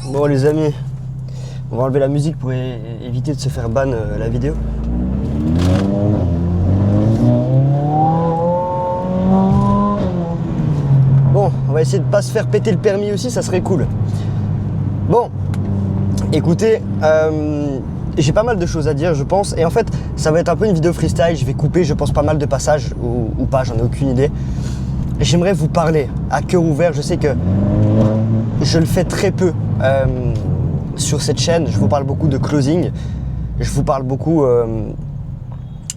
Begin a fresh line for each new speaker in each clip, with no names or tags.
Bon les amis, on va enlever la musique pour éviter de se faire ban la vidéo. Bon, on va essayer de pas se faire péter le permis aussi, ça serait cool. Bon, écoutez, j'ai pas mal de choses à dire je pense, et en fait ça va être un peu une vidéo freestyle, je vais couper je pense pas mal de passages, ou pas, j'en ai aucune idée. J'aimerais vous parler à cœur ouvert, je sais que je le fais très peu sur cette chaîne, je vous parle beaucoup de closing, je vous parle beaucoup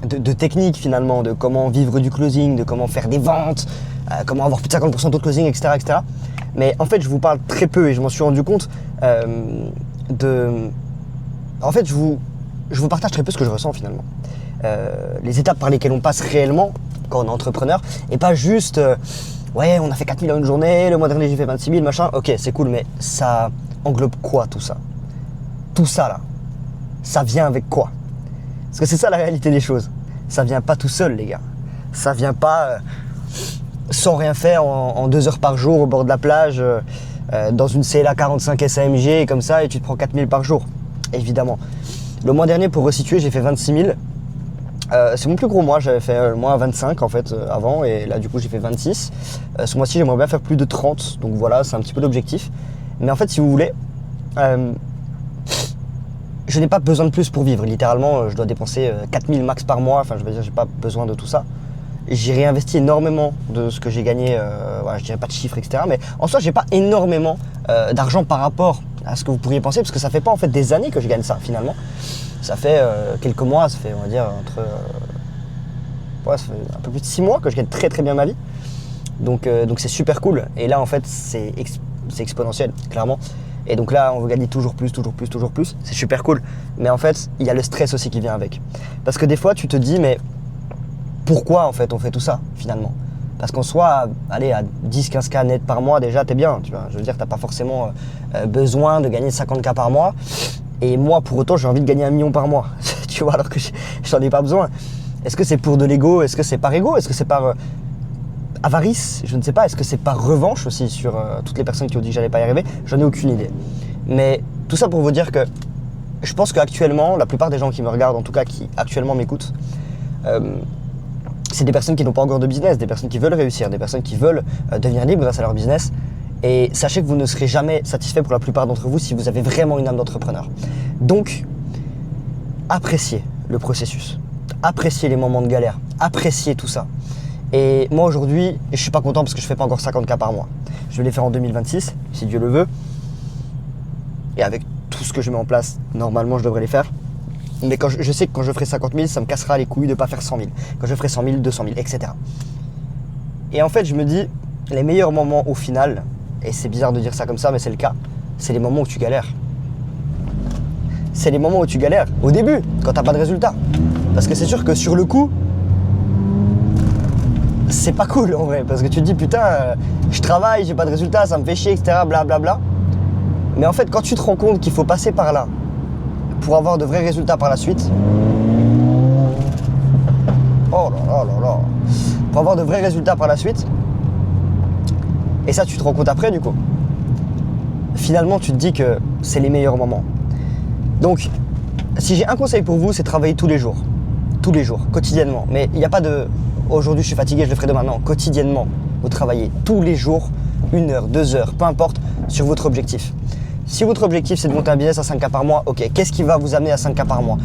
de techniques finalement, de comment vivre du closing, de comment faire des ventes, comment avoir plus de 50% de closing, etc., etc. Mais en fait je vous parle très peu et je m'en suis rendu compte En fait je vous partage très peu ce que je ressens finalement. Les étapes par lesquelles on passe réellement quand on est entrepreneur, et pas juste ouais on a fait 4 000 en une journée, le mois dernier j'ai fait 26 000 machin, ok c'est cool, mais ça englobe quoi tout ça? Tout ça là, ça vient avec quoi? Parce que c'est ça la réalité des choses, ça vient pas tout seul les gars, ça vient pas sans rien faire en 2 heures par jour au bord de la plage, dans une CLA 45 SAMG comme ça, et tu te prends 4 000 par jour, évidemment. Le mois dernier, pour resituer, j'ai fait 26 000. C'est mon plus gros mois, j'avais fait le mois 25 en fait avant, et là du coup j'ai fait 26. Ce mois-ci j'aimerais bien faire plus de 30, donc voilà, c'est un petit peu l'objectif. Mais en fait si vous voulez, je n'ai pas besoin de plus pour vivre, littéralement je dois dépenser 4 000 max par mois, enfin je veux dire j'ai pas besoin de tout ça. J'ai réinvesti énormément de ce que j'ai gagné, voilà, je dirais pas de chiffres etc, mais en soi j'ai pas énormément d'argent par rapport à ce que vous pourriez penser, parce que ça fait pas en fait des années que je gagne ça finalement. Ça fait quelques mois, ça fait on va dire ouais, ça fait un peu plus de 6 mois que je gagne très très bien ma vie. Donc c'est super cool. Et là en fait c'est exponentiel, clairement. Et donc là on veut gagner toujours plus, toujours plus, toujours plus. C'est super cool. Mais en fait il y a le stress aussi qui vient avec. Parce que des fois tu te dis mais pourquoi en fait on fait tout ça finalement? Parce qu'en soi, aller à 10-15K net par mois déjà t'es bien, tu vois. Je veux dire t'as pas forcément besoin de gagner 50K par mois. Et moi, pour autant, j'ai envie de gagner 1 million par mois, tu vois, alors que j'en ai pas besoin. Est-ce que c'est pour de l'ego? Est-ce que c'est par ego? Est-ce que c'est par avarice? Je ne sais pas. Est-ce que c'est par revanche aussi sur toutes les personnes qui ont dit que j'allais pas y arriver? J'en ai aucune idée. Mais tout ça pour vous dire que je pense qu'actuellement, la plupart des gens qui me regardent, en tout cas qui actuellement m'écoutent, c'est des personnes qui n'ont pas encore de business, des personnes qui veulent réussir, des personnes qui veulent devenir libres grâce à leur business. Et sachez que vous ne serez jamais satisfait pour la plupart d'entre vous si vous avez vraiment une âme d'entrepreneur. Donc, appréciez le processus, appréciez les moments de galère, appréciez tout ça. Et moi aujourd'hui, je suis pas content parce que je fais pas encore 50K par mois. Je vais les faire en 2026, si Dieu le veut. Et avec tout ce que je mets en place, normalement je devrais les faire. Mais je sais que quand je ferai 50 000, ça me cassera les couilles de pas faire 100 000. Quand je ferai 100 000, 200 000, etc. Et en fait, je me dis, les meilleurs moments au final, et c'est bizarre de dire ça comme ça, mais c'est le cas, c'est les moments où tu galères. C'est les moments où tu galères, au début, quand t'as pas de résultat. Parce que c'est sûr que sur le coup, c'est pas cool en vrai, parce que tu te dis putain, je travaille, j'ai pas de résultat, ça me fait chier, etc. Blablabla. Mais en fait, quand tu te rends compte qu'il faut passer par là pour avoir de vrais résultats par la suite, oh là là là là, pour avoir de vrais résultats par la suite, et ça tu te rends compte après du coup, finalement tu te dis que c'est les meilleurs moments. Donc si j'ai un conseil pour vous, c'est travailler tous les jours, quotidiennement. Mais il n'y a pas de aujourd'hui je suis fatigué, je le ferai demain. Non, quotidiennement, vous travaillez tous les jours, 1 heure, 2 heures, peu importe, sur votre objectif. Si votre objectif c'est de monter un business à 5K par mois, ok, qu'est-ce qui va vous amener à 5K par mois?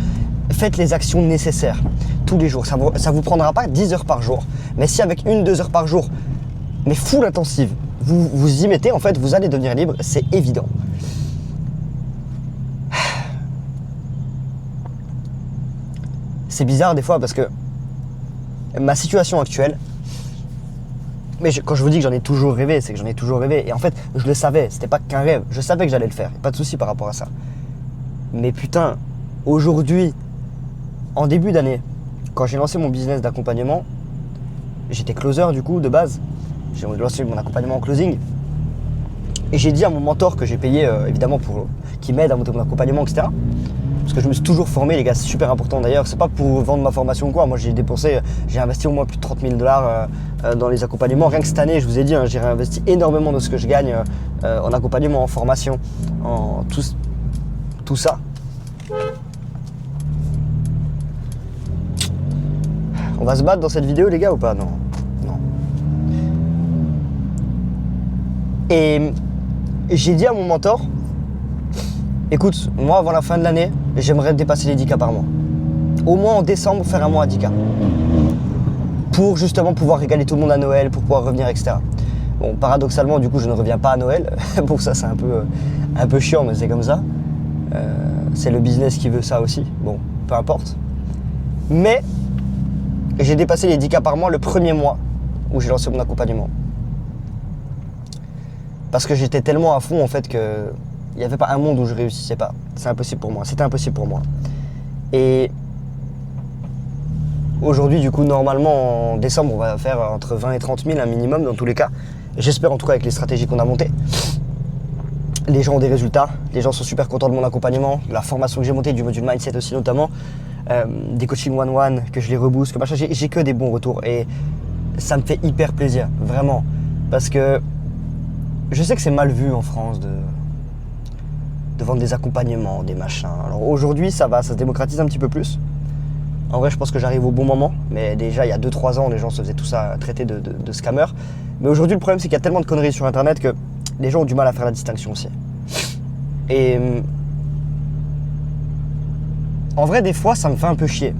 Faites les actions nécessaires tous les jours. Ça vous prendra pas 10 heures par jour, mais si avec 1-2 heures par jour, mais full intensive, vous y mettez, en fait, vous allez devenir libre, c'est évident. C'est bizarre des fois parce que ma situation actuelle, mais quand je vous dis que j'en ai toujours rêvé, c'est que j'en ai toujours rêvé. Et en fait, je le savais, c'était pas qu'un rêve, je savais que j'allais le faire, pas de souci par rapport à ça. Mais putain, aujourd'hui, en début d'année, quand j'ai lancé mon business d'accompagnement, j'étais closer du coup de base. J'ai lancé mon accompagnement en closing. Et j'ai dit à mon mentor que j'ai payé évidemment qui m'aide à monter mon accompagnement, etc. Parce que je me suis toujours formé, les gars, c'est super important d'ailleurs. C'est pas pour vendre ma formation ou quoi. Moi, j'ai investi au moins plus de 30 000 $ dans les accompagnements. Rien que cette année, je vous ai dit, hein, j'ai réinvesti énormément de ce que je gagne en accompagnement, en formation, en tout ça. On va se battre dans cette vidéo, les gars, ou pas? Non. Non. Et j'ai dit à mon mentor, écoute, moi, avant la fin de l'année, j'aimerais dépasser les 10K par mois. Au moins en décembre, faire un mois à 10K. Pour justement pouvoir régaler tout le monde à Noël, pour pouvoir revenir, etc. Bon, paradoxalement, du coup, je ne reviens pas à Noël. Pour ça, c'est un peu chiant, mais c'est comme ça. C'est le business qui veut ça aussi. Bon, peu importe. Mais j'ai dépassé les 10K par mois le premier mois où j'ai lancé mon accompagnement. Parce que j'étais tellement à fond, en fait, que il n'y avait pas un monde où je réussissais pas. C'est impossible pour moi. C'était impossible pour moi. Et aujourd'hui, du coup, normalement, en décembre, on va faire entre 20 et 30 000, un minimum, dans tous les cas. J'espère, en tout cas, avec les stratégies qu'on a montées. Les gens ont des résultats. Les gens sont super contents de mon accompagnement, de la formation que j'ai montée, du module mindset aussi, notamment. Des coachings one-one, que je les rebooste, que machin. J'ai que des bons retours. Et ça me fait hyper plaisir, vraiment. Parce que je sais que c'est mal vu en France de vendre des accompagnements, des machins. Alors aujourd'hui, ça va, ça se démocratise un petit peu plus. En vrai, je pense que j'arrive au bon moment. Mais déjà, il y a 2-3 ans, les gens se faisaient tout ça traiter de scammers. Mais aujourd'hui, le problème, c'est qu'il y a tellement de conneries sur Internet que les gens ont du mal à faire la distinction aussi. Et en vrai, des fois, ça me fait un peu chier.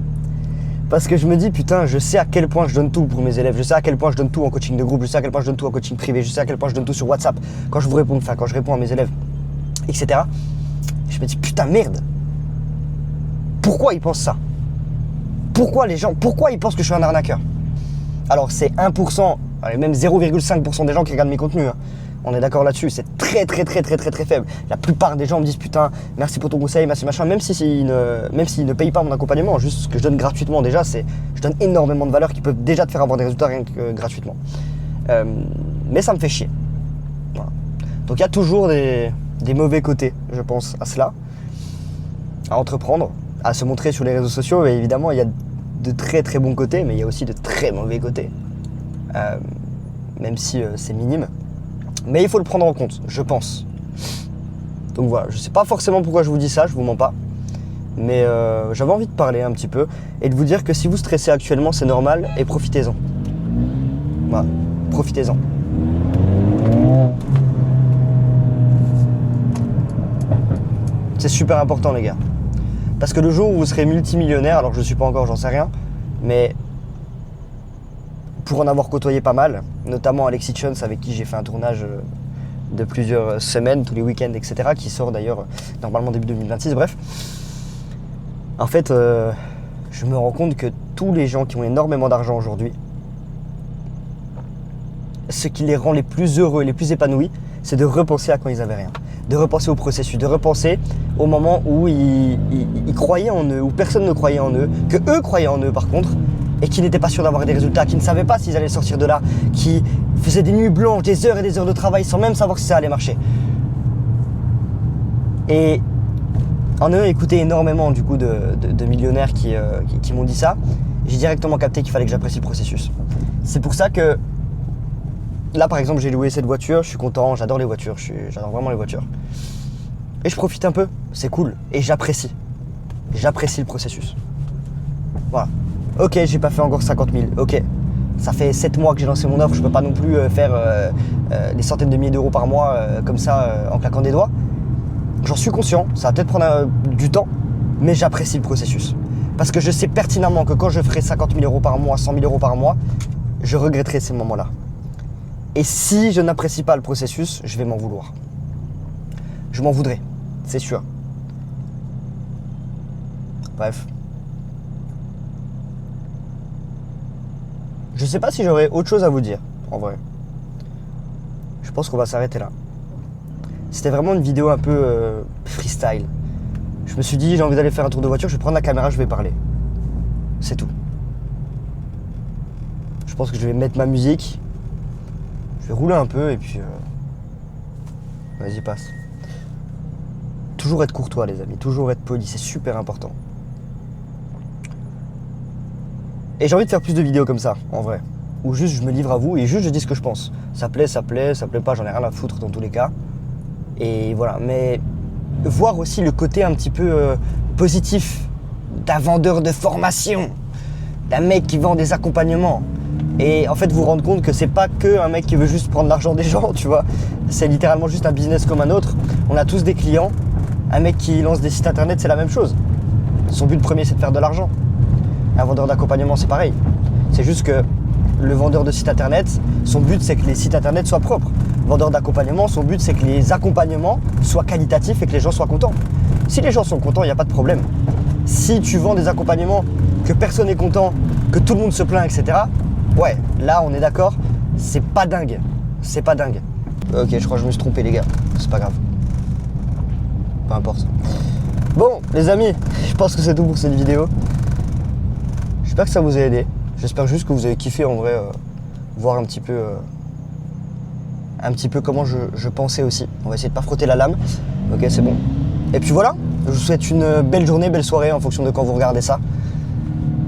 Parce que je me dis, putain, je sais à quel point je donne tout pour mes élèves. Je sais à quel point je donne tout en coaching de groupe. Je sais à quel point je donne tout en coaching privé. Je sais à quel point je donne tout sur WhatsApp. Quand je vous réponds, quand je réponds à mes élèves, etc. Je me dis, putain, merde. Pourquoi ils pensent ça? Pourquoi ils pensent que je suis un arnaqueur? Alors, c'est 1%, même 0,5% des gens qui regardent mes contenus. Hein. On est d'accord là-dessus, c'est très faible. La plupart des gens me disent putain, merci pour ton conseil, merci machin, même s'ils ne payent pas mon accompagnement, juste ce que je donne gratuitement déjà, je donne énormément de valeurs qui peuvent déjà te faire avoir des résultats rien que gratuitement. Mais ça me fait chier. Voilà. Donc il y a toujours des mauvais côtés, je pense, à cela, à entreprendre, à se montrer sur les réseaux sociaux, et évidemment il y a de très bons côtés, mais il y a aussi de très mauvais côtés, même si c'est minime. Mais il faut le prendre en compte, je pense. Donc voilà, je sais pas forcément pourquoi je vous dis ça, je vous mens pas. Mais j'avais envie de parler un petit peu et de vous dire que si vous stressez actuellement, c'est normal et profitez-en. Voilà, profitez-en. C'est super important les gars. Parce que le jour où vous serez multimillionnaire, alors je suis pas encore, j'en sais rien, mais pour en avoir côtoyé pas mal, notamment Alexis Jones avec qui j'ai fait un tournage de plusieurs semaines, tous les week-ends, etc., qui sort d'ailleurs normalement début 2026, bref. En fait, je me rends compte que tous les gens qui ont énormément d'argent aujourd'hui, ce qui les rend les plus heureux et les plus épanouis, c'est de repenser à quand ils avaient rien. De repenser au processus, de repenser au moment où ils croyaient en eux, où personne ne croyait en eux, que eux croyaient en eux par contre, et qui n'étaient pas sûrs d'avoir des résultats, qui ne savaient pas s'ils allaient sortir de là, qui faisaient des nuits blanches, des heures et des heures de travail sans même savoir si ça allait marcher. Et en ayant écouté énormément du coup de millionnaires qui m'ont dit ça, j'ai directement capté qu'il fallait que j'apprécie le processus. C'est pour ça que là par exemple j'ai loué cette voiture, je suis content, j'adore les voitures, j'adore vraiment les voitures. Et je profite un peu, c'est cool, et j'apprécie le processus. Voilà. Ok, j'ai pas fait encore 50 000, ok. Ça fait 7 mois que j'ai lancé mon offre, je peux pas non plus faire des centaines de milliers d'euros par mois comme ça en claquant des doigts. J'en suis conscient, ça va peut-être prendre du temps, mais j'apprécie le processus. Parce que je sais pertinemment que quand je ferai 50 000 euros par mois, 100 000 euros par mois, je regretterai ces moments-là. Et si je n'apprécie pas le processus, je vais m'en vouloir. Je m'en voudrais, c'est sûr. Bref. Je sais pas si j'aurais autre chose à vous dire, en vrai. Je pense qu'on va s'arrêter là. C'était vraiment une vidéo un peu freestyle. Je me suis dit, j'ai envie d'aller faire un tour de voiture, je vais prendre la caméra, je vais parler. C'est tout. Je pense que je vais mettre ma musique. Je vais rouler un peu et puis... vas-y, passe. Toujours toujours être courtois les amis, toujours être poli, c'est super important. Et j'ai envie de faire plus de vidéos comme ça, en vrai. Où juste je me livre à vous et juste je dis ce que je pense. Ça plaît pas, j'en ai rien à foutre dans tous les cas. Et voilà, mais voir aussi le côté un petit peu positif d'un vendeur de formation, d'un mec qui vend des accompagnements. Et en fait vous rendre compte que c'est pas que un mec qui veut juste prendre l'argent des gens, tu vois. C'est littéralement juste un business comme un autre. On a tous des clients. Un mec qui lance des sites internet, c'est la même chose. Son but premier, c'est de faire de l'argent. Un vendeur d'accompagnement, c'est pareil. C'est juste que le vendeur de site internet, son but, c'est que les sites internet soient propres. Le vendeur d'accompagnement, son but, c'est que les accompagnements soient qualitatifs et que les gens soient contents. Si les gens sont contents, il n'y a pas de problème. Si tu vends des accompagnements que personne n'est content, que tout le monde se plaint, etc., ouais, là, on est d'accord, c'est pas dingue. C'est pas dingue. Ok, je crois que je me suis trompé, les gars. C'est pas grave. Peu importe. Bon, les amis, je pense que c'est tout pour cette vidéo. J'espère que ça vous a aidé. J'espère juste que vous avez kiffé en vrai, voir un petit peu comment je pensais aussi. On va essayer de pas frotter la lame. Ok, c'est bon. Et puis voilà, je vous souhaite une belle journée, belle soirée en fonction de quand vous regardez ça.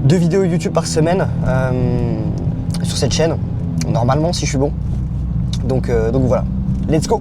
2 vidéos YouTube par semaine sur cette chaîne, normalement si je suis bon. Donc voilà, let's go!